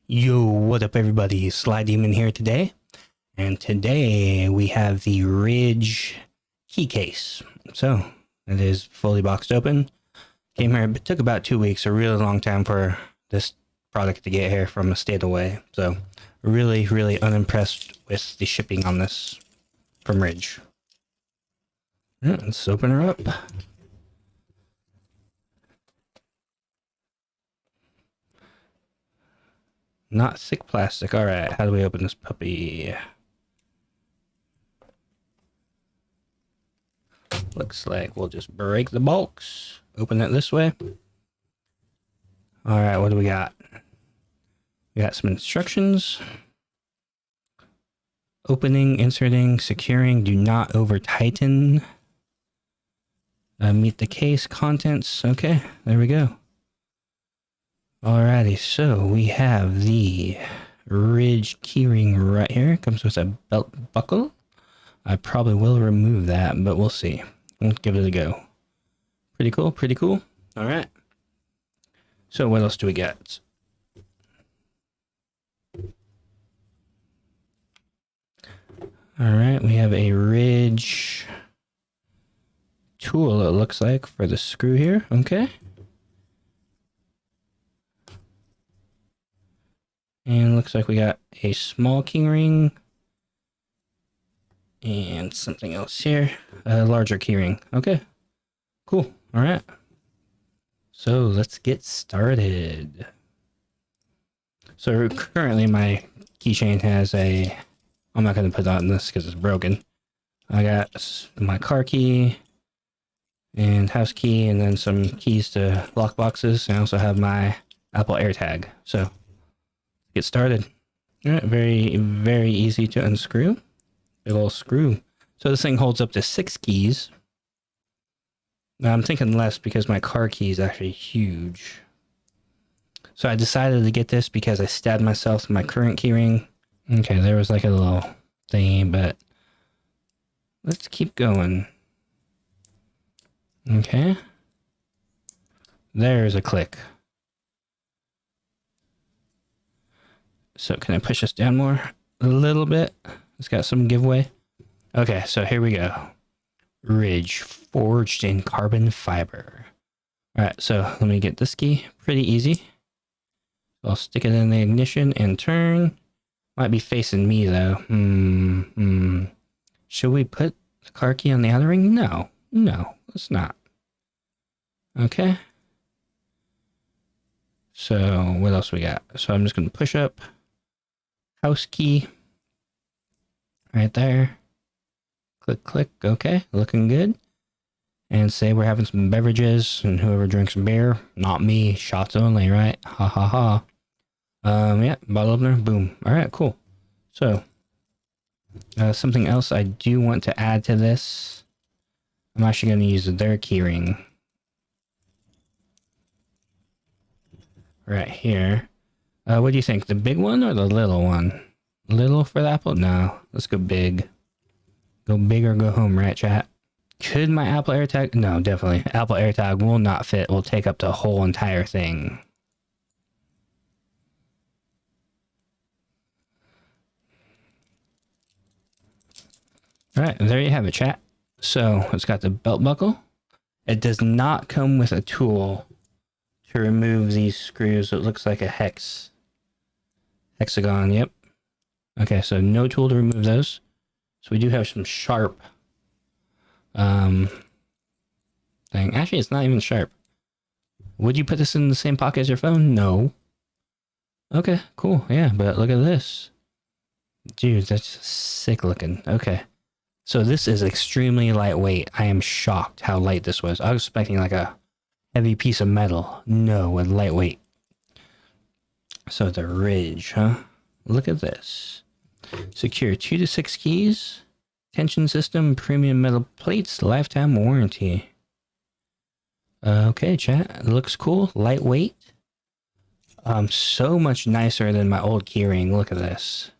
Yo, what up everybody? SlyDemon here today. And today we have the Ridge key case. So, it is fully boxed open. Came here, it took about 2 weeks, a really long time for this product to get here from a state away. So, really unimpressed with the shipping on this from Ridge. Yeah, let's open her up. Not thick plastic. Alright, how do we open this puppy? Looks like we'll just break the box. Open it this way. Alright, what do we got? We got some instructions. Opening, inserting, securing, do not over tighten. Meet the case, contents. Okay, there we go. Alrighty, so we have the Ridge keyring right here. Comes with a belt buckle. I probably will remove that, but we'll see. We'll give it a go. Pretty cool, pretty cool. Alright. So what else do we get? Alright, we have a Ridge tool, it looks like, for the screw here. Okay. And looks like we got a small keyring and something else here, a larger keyring. Okay, cool. All right. So let's get started. So currently my keychain has a, I'm not going to put on this because it's broken. I got my car key and house key and then some keys to lock boxes. I also have my Apple AirTag. So get started. All right, very easy to unscrew. Big old screw. So this thing holds up to 6 keys. Now I'm thinking less because my car key is actually huge. So I decided to get this because I stabbed myself in my current keyring. Okay, there was like a little thingy, but let's keep going. Okay. There's a click. So can I push this down more? A little bit. It's got some giveaway. Okay, so here we go. Ridge, forged in carbon fiber. Alright, so let me get this key. Pretty easy. I'll stick it in the ignition and turn. Might be facing me though. Should we put the car key on the outer ring? No, let's not. Okay. So what else we got? So I'm just going to push up. House key right there. Click. Okay, looking good. And say we're having some beverages, and whoever drinks beer, not me, shots only, right? Ha ha ha. Yeah, bottle opener, boom. All right, cool. So something else I do want to add to this. I'm actually going to use their keyring right here. What do you think? The big one or the little one? Little for the Apple? No, let's go big. Go big or go home, right, chat? Could my Apple AirTag? No, definitely. Apple AirTag will not fit. Will take up the whole entire thing. All right, there you have it, chat. So it's got the belt buckle. It does not come with a tool to remove these screws. It looks like a hexagon. Yep. Okay, so no tool to remove those. So we do have some sharp thing. Actually, it's not even sharp. Would you put this in the same pocket as your phone? No. Okay, cool. Yeah, but look at this. Dude, that's sick looking. Okay. So this is extremely lightweight. I am shocked how light this was. I was expecting like a heavy piece of metal. No, with lightweight. So the Ridge, huh? Look at this. Secure 2 to 6 keys. Tension system, premium metal plates, lifetime warranty. Okay, chat. Looks cool. Lightweight. So much nicer than my old keyring. Look at this.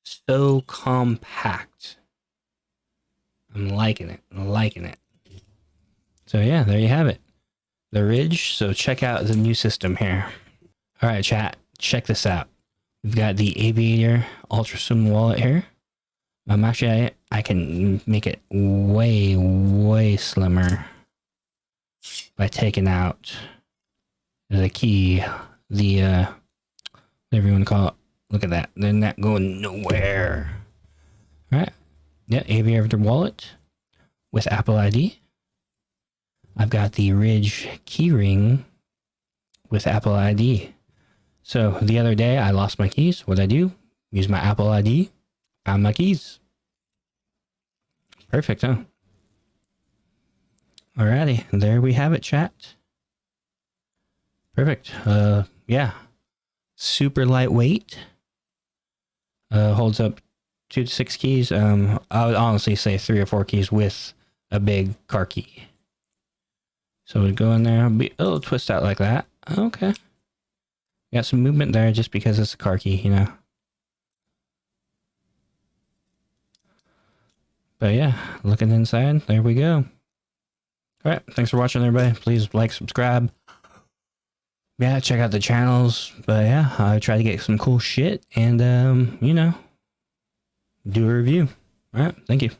So compact. I'm liking it. So yeah, there you have it. The Ridge. So check out the new system here. All right, chat. Check this out. We've got the Aviator Ultra Slim wallet here. Actually, I can make it way slimmer by taking out the key, the whatever you want to call it. Look at that. They're not going nowhere. All right. Yeah, Aviator wallet with Apple ID. I've got the Ridge keyring with Apple ID. So the other day I lost my keys. What'd I do? Use my Apple ID. Found my keys. Perfect, huh? Alrighty, there we have it, chat. Perfect. Yeah. Super lightweight. Holds up 2 to 6 keys. I would honestly say 3 or 4 keys with a big car key. So we go in there, be a little twist out like that. Okay. Got some movement there just because it's a car key, you know. But yeah, looking inside, there we go. Alright, thanks for watching everybody. Please like, subscribe. Yeah, check out the channels. But yeah, I try to get some cool shit and you know, do a review. Alright, thank you.